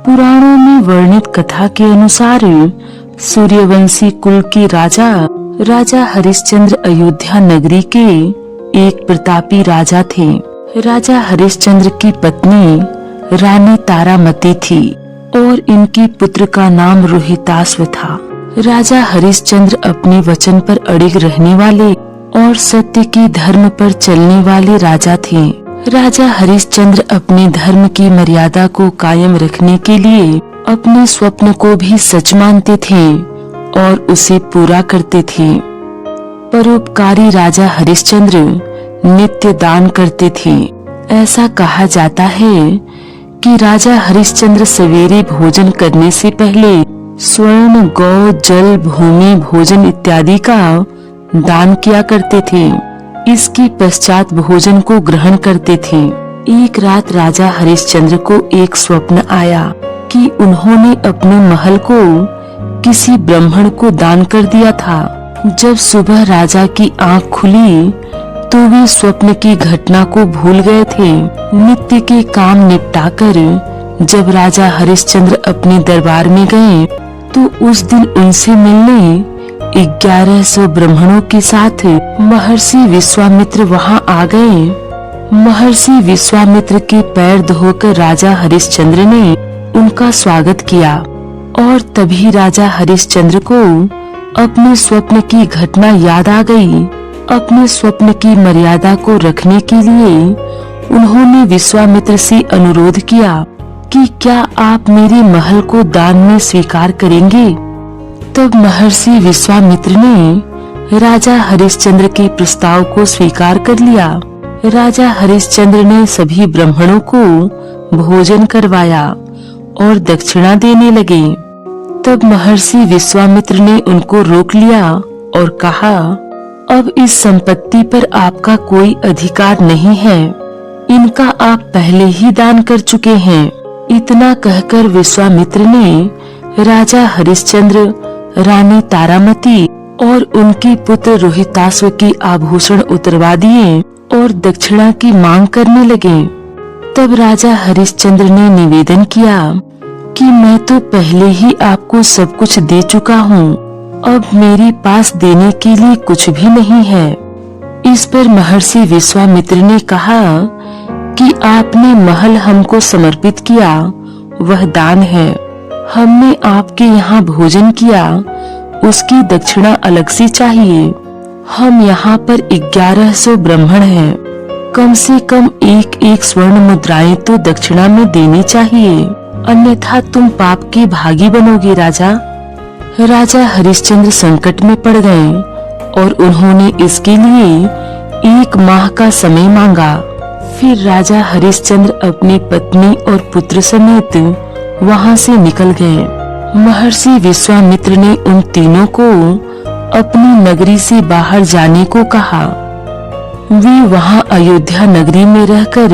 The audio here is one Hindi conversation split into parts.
पुराणों में वर्णित कथा के अनुसार सूर्यवंशी कुल के राजा हरिश्चंद्र अयोध्या नगरी के एक प्रतापी राजा थे। राजा हरिश्चंद्र की पत्नी रानी तारामती थी और इनके पुत्र का नाम रोहिताश्व था। राजा हरिश्चंद्र अपने वचन पर अड़िग रहने वाले और सत्य की धर्म पर चलने वाले राजा थे। राजा हरिश्चंद्र अपने धर्म की मर्यादा को कायम रखने के लिए अपने स्वप्न को भी सच मानते थे और उसे पूरा करते थे। परोपकारी राजा हरिश्चंद्र नित्य दान करते थे। ऐसा कहा जाता है कि राजा हरिश्चंद्र सवेरे भोजन करने से पहले स्वर्ण, गौ, जल, भूमि, भोजन इत्यादि का दान किया करते थे। इसके पश्चात भोजन को ग्रहण करते थे। एक रात राजा हरिश्चंद्र को एक स्वप्न आया कि उन्होंने अपने महल को किसी ब्राह्मण को दान कर दिया था। जब सुबह राजा की आंख खुली तो वे स्वप्न की घटना को भूल गए थे। नित्य के काम निपटाकर जब राजा हरिश्चंद्र अपने दरबार में गए तो उस दिन उनसे मिलने 1100 ब्राह्मणों के साथ महर्षि विश्वामित्र वहां आ गए। महर्षि विश्वामित्र के पैर धोकर राजा हरिश्चंद्र ने उनका स्वागत किया और तभी राजा हरिश्चंद्र को अपने स्वप्न की घटना याद आ गई। अपने स्वप्न की मर्यादा को रखने के लिए उन्होंने विश्वामित्र से अनुरोध किया कि क्या आप मेरे महल को दान में स्वीकार करेंगे। तब महर्षि विश्वामित्र ने राजा हरिश्चंद्र के प्रस्ताव को स्वीकार कर लिया। राजा हरिश्चंद्र ने सभी ब्राह्मणों को भोजन करवाया और दक्षिणा देने लगे। तब महर्षि विश्वामित्र ने उनको रोक लिया और कहा, अब इस संपत्ति पर आपका कोई अधिकार नहीं है, इनका आप पहले ही दान कर चुके हैं। इतना कहकर विश्वामित्र ने राजा हरिश्चंद्र, रानी तारामती और उनके पुत्र रोहिताश्व के आभूषण उतरवा दिए और दक्षिणा की मांग करने लगे। तब राजा हरिश्चंद्र ने निवेदन किया कि मैं तो पहले ही आपको सब कुछ दे चुका हूँ, अब मेरे पास देने के लिए कुछ भी नहीं है। इस पर महर्षि विश्वामित्र ने कहा कि आपने महल हमको समर्पित किया, वह दान है। हमने आपके यहाँ भोजन किया, उसकी दक्षिणा अलग से चाहिए। हम यहाँ पर 1100 ब्राह्मण हैं, कम से कम एक स्वर्ण मुद्राएं तो दक्षिणा में देनी चाहिए, अन्यथा तुम पाप के भागी बनोगे। राजा हरिश्चंद्र संकट में पड़ गए और उन्होंने इसके लिए 1 माह का समय मांगा। फिर राजा हरिश्चंद्र अपनी पत्नी और पुत्र समेत वहां से निकल गए। महर्षि विश्वामित्र ने उन तीनों को अपनी नगरी से बाहर जाने को कहा। वे वहां अयोध्या नगरी में रहकर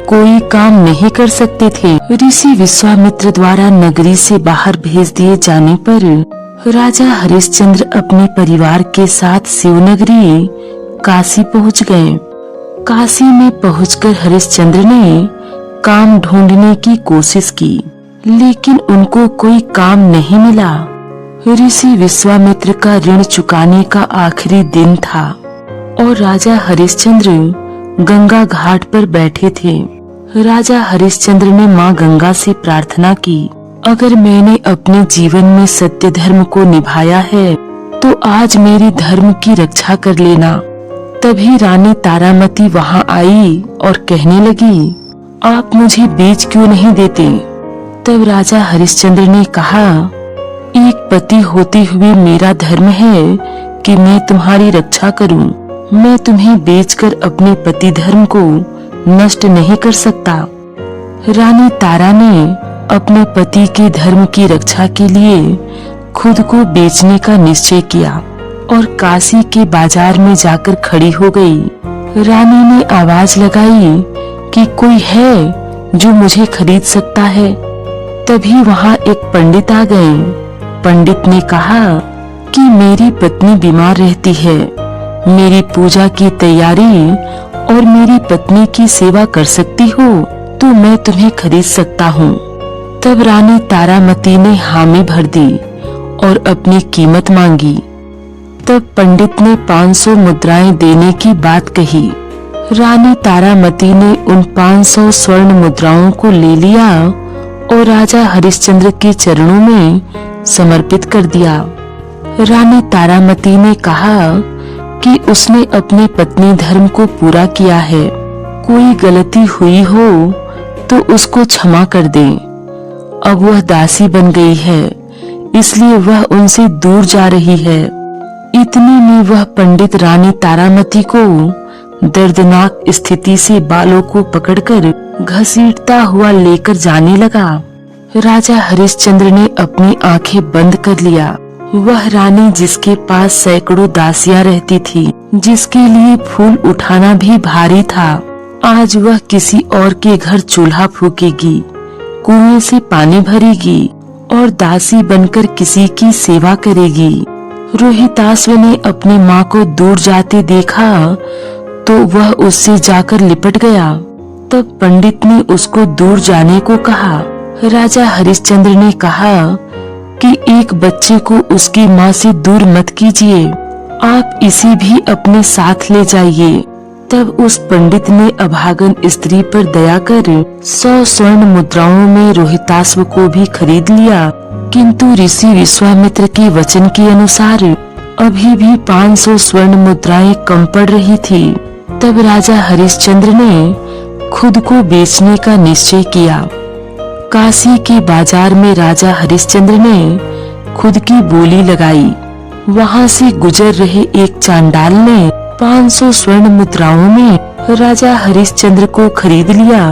कोई काम नहीं कर सकते थे। ऋषि विश्वामित्र द्वारा नगरी से बाहर भेज दिए जाने पर राजा हरिश्चंद्र अपने परिवार के साथ शिवनगरी काशी पहुंच गए। काशी में पहुंचकर हरिश्चंद्र ने काम ढूंढने की कोशिश की, लेकिन उनको कोई काम नहीं मिला। ऋषि विश्वामित्र का ऋण चुकाने का आखिरी दिन था और राजा हरिश्चंद्र गंगा घाट पर बैठे थे। राजा हरिश्चंद्र ने माँ गंगा से प्रार्थना की, अगर मैंने अपने जीवन में सत्य धर्म को निभाया है तो आज मेरे धर्म की रक्षा कर लेना। तभी रानी तारामती वहां आई और कहने लगी, आप मुझे बेच क्यों नहीं देते। तब राजा हरिश्चंद्र ने कहा, एक पति होते हुए मेरा धर्म है कि मैं तुम्हारी रक्षा करूं। मैं तुम्हें बेचकर अपने पति धर्म को नष्ट नहीं कर सकता। रानी तारा ने अपने पति के धर्म की रक्षा के लिए खुद को बेचने का निश्चय किया और काशी के बाजार में जाकर खड़ी हो गई। रानी ने आवाज लगाई कि कोई है जो मुझे खरीद सकता है। तभी वहां एक पंडित आ गए। पंडित ने कहा कि मेरी पत्नी बीमार रहती है, मेरी पूजा की तैयारी और मेरी पत्नी की सेवा कर सकती हो तो मैं तुम्हें खरीद सकता हूँ। तब रानी तारामती ने हामी भर दी और अपनी कीमत मांगी। तब पंडित ने 500 मुद्राएं देने की बात कही। रानी तारामती ने उन 500 स्वर्ण मुद्राओं को ले लिया और राजा हरिश्चंद्र के चरणों में समर्पित कर दिया। रानी तारामती ने कहा कि उसने अपनी पत्नी धर्म को पूरा किया है, कोई गलती हुई हो तो उसको क्षमा कर दें। अब वह दासी बन गई है, इसलिए वह उनसे दूर जा रही है। इतने में वह पंडित रानी तारामती को दर्दनाक स्थिति से बालों को पकड़कर घसीटता हुआ लेकर जाने लगा। राजा हरिश्चंद्र ने अपनी आंखें बंद कर लिया। वह रानी जिसके पास सैकड़ों दासियां रहती थी, जिसके लिए फूल उठाना भी भारी था, आज वह किसी और के घर चूल्हा फूकेगी, कुएं से पानी भरेगी और दासी बनकर किसी की सेवा करेगी। रोहिताश्व ने अपनी माँ को दूर जाते देखा तो वह उससे जाकर लिपट गया। तब पंडित ने उसको दूर जाने को कहा। राजा हरिश्चंद्र ने कहा कि एक बच्चे को उसकी माँ से दूर मत कीजिए, आप इसे भी अपने साथ ले जाइए। तब उस पंडित ने अभागन स्त्री पर दया कर 100 स्वर्ण मुद्राओं में रोहिताश्व को भी खरीद लिया। किंतु ऋषि विश्वामित्र के वचन के अनुसार अभी भी 500 स्वर्ण मुद्राएं कम पड़ रही थी। तब राजा हरिश्चंद्र ने खुद को बेचने का निश्चय किया। काशी के बाजार में राजा हरिश्चंद्र ने खुद की बोली लगाई। वहां से गुजर रहे एक चांडाल ने 500 स्वर्ण मुद्राओं में राजा हरिश्चंद्र को खरीद लिया।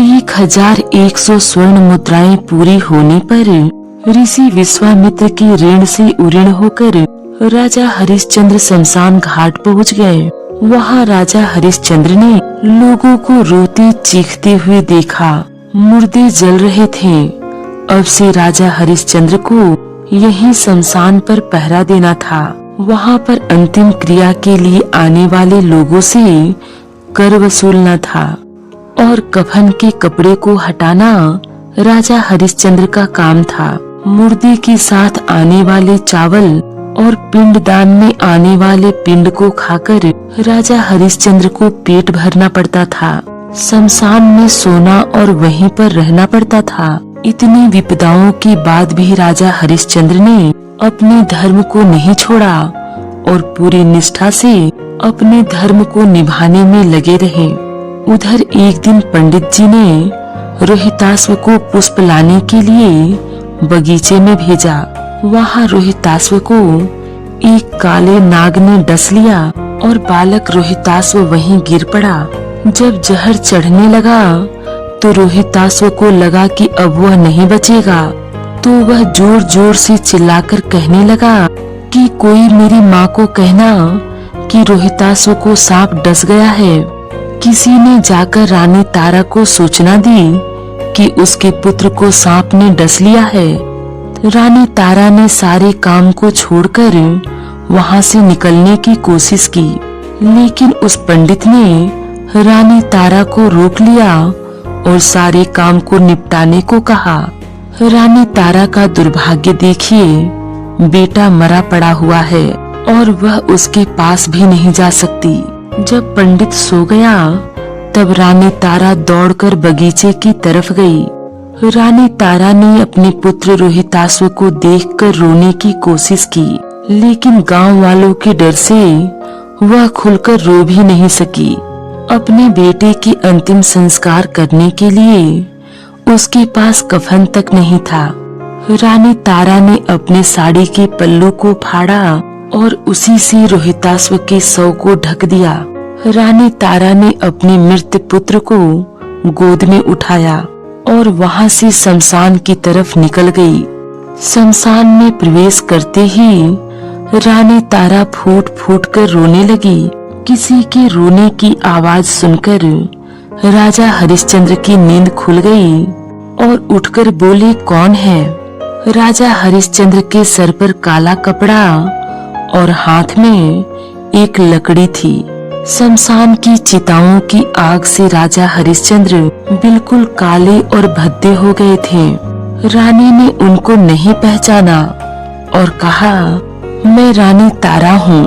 1100 स्वर्ण मुद्राएं पूरी होने पर ऋषि विश्वामित्र के ऋण से उऋण होकर राजा हरिश्चंद्र शमशान घाट पहुंच गए। वहां राजा हरिश्चंद्र ने लोगों को रोते चीखते हुए देखा। मुर्दे जल रहे थे। अब से राजा हरिश्चंद्र को यही शमशान पर पहरा देना था। वहां पर अंतिम क्रिया के लिए आने वाले लोगों से कर वसूलना था और कफन के कपड़े को हटाना राजा हरिश्चंद्र का काम था। मुर्दे के साथ आने वाले चावल और पिंडदान में आने वाले पिंड को खाकर राजा हरिश्चंद्र को पेट भरना पड़ता था। शमशान में सोना और वहीं पर रहना पड़ता था। इतनी विपदाओं के बाद भी राजा हरिश्चंद्र ने अपने धर्म को नहीं छोड़ा और पूरी निष्ठा से अपने धर्म को निभाने में लगे रहे। उधर एक दिन पंडित जी ने रोहिताश्व को पुष्प लाने के लिए बगीचे में भेजा। वहाँ रोहिताश्व को एक काले नाग ने डस लिया और बालक रोहिताश्व वहीं गिर पड़ा। जब जहर चढ़ने लगा तो रोहिताश्व को लगा कि अब वह नहीं बचेगा, तो वह जोर जोर से चिल्लाकर कहने लगा कि कोई मेरी माँ को कहना कि रोहिताश्व को सांप डस गया है। किसी ने जाकर रानी तारा को सूचना दी कि उसके पुत्र को सांप ने डस लिया है। रानी तारा ने सारे काम को छोड़कर वहाँ से निकलने की कोशिश की, लेकिन उस पंडित ने रानी तारा को रोक लिया और सारे काम को निपटाने को कहा। रानी तारा का दुर्भाग्य देखिए, बेटा मरा पड़ा हुआ है और वह उसके पास भी नहीं जा सकती। जब पंडित सो गया तब रानी तारा दौड़कर बगीचे की तरफ गई। रानी तारा ने अपने पुत्र रोहिताश्व को देखकर रोने की कोशिश की, लेकिन गांव वालों के डर से वह खुलकर रो भी नहीं सकी। अपने बेटे के अंतिम संस्कार करने के लिए उसके पास कफन तक नहीं था। रानी तारा ने अपने साड़ी के पल्लू को फाड़ा और उसी से रोहिताश्व के शव को ढक दिया। रानी तारा ने अपने मृत पुत्र को गोद में उठाया और वहां से शमशान की तरफ निकल गई। शमशान में प्रवेश करते ही रानी तारा फूट फूट कर रोने लगी। किसी के रोने की आवाज सुनकर राजा हरिश्चंद्र की नींद खुल गई और उठकर बोले, कौन है? राजा हरिश्चंद्र के सर पर काला कपड़ा और हाथ में एक लकड़ी थी। शमशान की चिताओं की आग से राजा हरिश्चंद्र बिल्कुल काले और भद्दे हो गए थे। रानी ने उनको नहीं पहचाना और कहा, मैं रानी तारा हूँ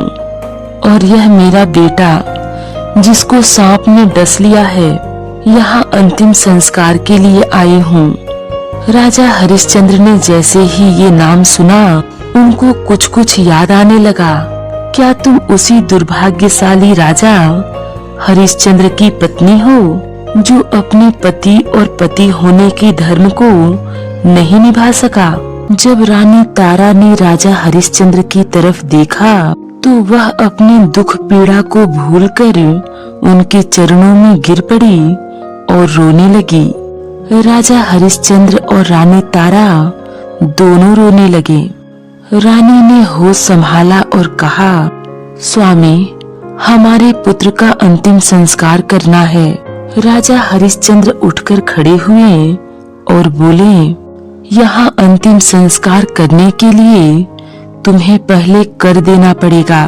और यह मेरा बेटा जिसको सांप ने डस लिया है, यहाँ अंतिम संस्कार के लिए आई हूँ। राजा हरिश्चंद्र ने जैसे ही ये नाम सुना, उनको कुछ कुछ याद आने लगा। क्या तुम उसी दुर्भाग्यशाली राजा हरिश्चंद्र की पत्नी हो जो अपने पति और पति होने के धर्म को नहीं निभा सका? जब रानी तारा ने राजा हरिश्चंद्र की तरफ देखा तो वह अपने दुख पीड़ा को भूलकर उनके चरणों में गिर पड़ी और रोने लगी। राजा हरिश्चंद्र और रानी तारा दोनों रोने लगे। रानी ने होश संभाला और कहा, स्वामी, हमारे पुत्र का अंतिम संस्कार करना है। राजा हरिश्चंद्र उठकर खड़े हुए और बोले, यहाँ अंतिम संस्कार करने के लिए तुम्हें पहले कर देना पड़ेगा।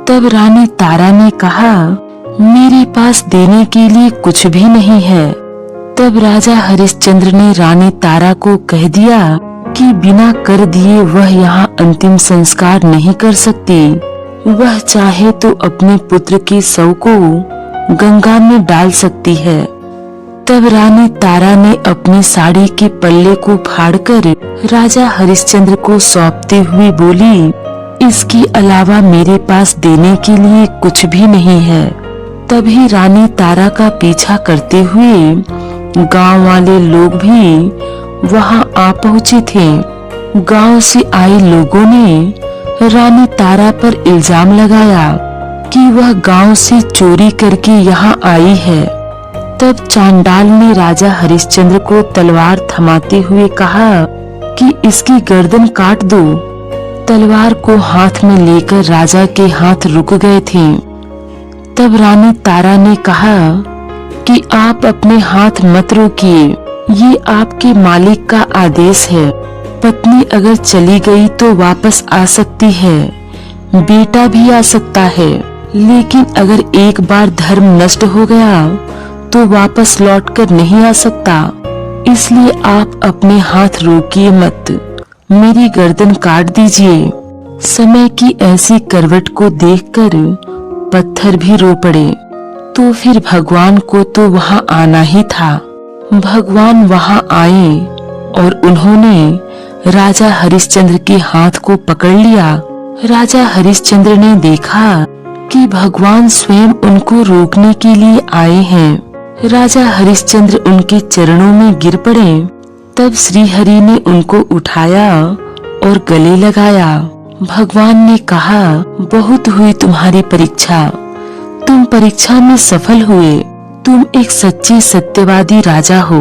तब रानी तारा ने कहा, मेरे पास देने के लिए कुछ भी नहीं है। तब राजा हरिश्चंद्र ने रानी तारा को कह दिया कि बिना कर दिए वह यहाँ अंतिम संस्कार नहीं कर सकती। वह चाहे तो अपने पुत्र के शव को गंगा में डाल सकती है। तब रानी तारा ने अपनी साड़ी के पल्ले को फाड़कर राजा हरिश्चंद्र को सौंपते हुए बोली, इसके अलावा मेरे पास देने के लिए कुछ भी नहीं है। तभी रानी तारा का पीछा करते हुए गांव वाले लोग भी वहां आ पहुंचे थे। गांव से आए लोगों ने रानी तारा पर इल्जाम लगाया कि वह गांव से चोरी करके यहाँ आई है। तब चांडाल ने राजा हरिश्चंद्र को तलवार थमाते हुए कहा कि इसकी गर्दन काट दो। तलवार को हाथ में लेकर राजा के हाथ रुक गए थे। तब रानी तारा ने कहा कि आप अपने हाथ मत रोकिए, ये आपके मालिक का आदेश है। पत्नी अगर चली गई तो वापस आ सकती है, बेटा भी आ सकता है, लेकिन अगर एक बार धर्म नष्ट हो गया तो वापस लौटकर नहीं आ सकता। इसलिए आप अपने हाथ रोकिए मत, मेरी गर्दन काट दीजिए। समय की ऐसी करवट को देखकर पत्थर भी रो पड़े। तो फिर भगवान को तो वहां आना ही था। भगवान वहां आए और उन्होंने राजा हरिश्चंद्र के हाथ को पकड़ लिया। राजा हरिश्चंद्र ने देखा कि भगवान स्वयं उनको रोकने के लिए आए हैं। राजा हरिश्चंद्र उनके चरणों में गिर पड़े। तब श्री हरि ने उनको उठाया और गले लगाया। भगवान ने कहा, बहुत हुई तुम्हारी परीक्षा, तुम परीक्षा में सफल हुए, तुम एक सच्चे सत्यवादी राजा हो।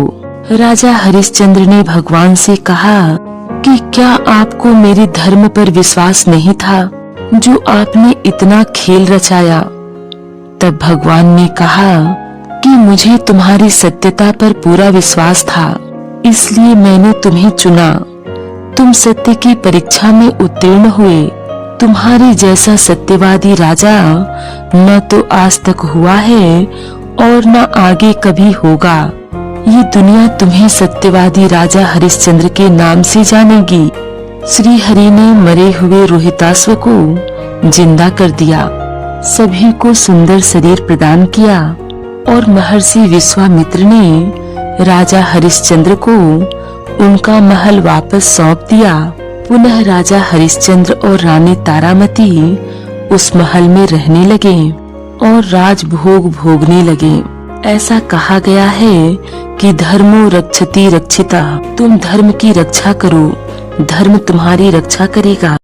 राजा हरिश्चंद्र ने भगवान से कहा कि क्या आपको मेरे धर्म पर विश्वास नहीं था जो आपने इतना खेल रचाया? तब भगवान ने कहा कि मुझे तुम्हारी सत्यता पर पूरा विश्वास था, इसलिए मैंने तुम्हें चुना। तुम सत्य की परीक्षा में उत्तीर्ण हुए। तुम्हारे जैसा सत्यवादी राजा न तो आज तक हुआ है और न आगे कभी होगा। ये दुनिया तुम्हें सत्यवादी राजा हरिश्चंद्र के नाम से जानेगी। श्री हरि ने मरे हुए रोहिताश्व को जिंदा कर दिया, सभी को सुंदर शरीर प्रदान किया और महर्षि विश्वामित्र ने राजा हरिश्चंद्र को उनका महल वापस सौंप दिया। पुनः राजा हरिश्चंद्र और रानी तारामती उस महल में रहने लगे और राजभोग भोगने लगे। ऐसा कहा गया है कि धर्मो रक्षति रक्षिता, तुम धर्म की रक्षा करो, धर्म तुम्हारी रक्षा करेगा।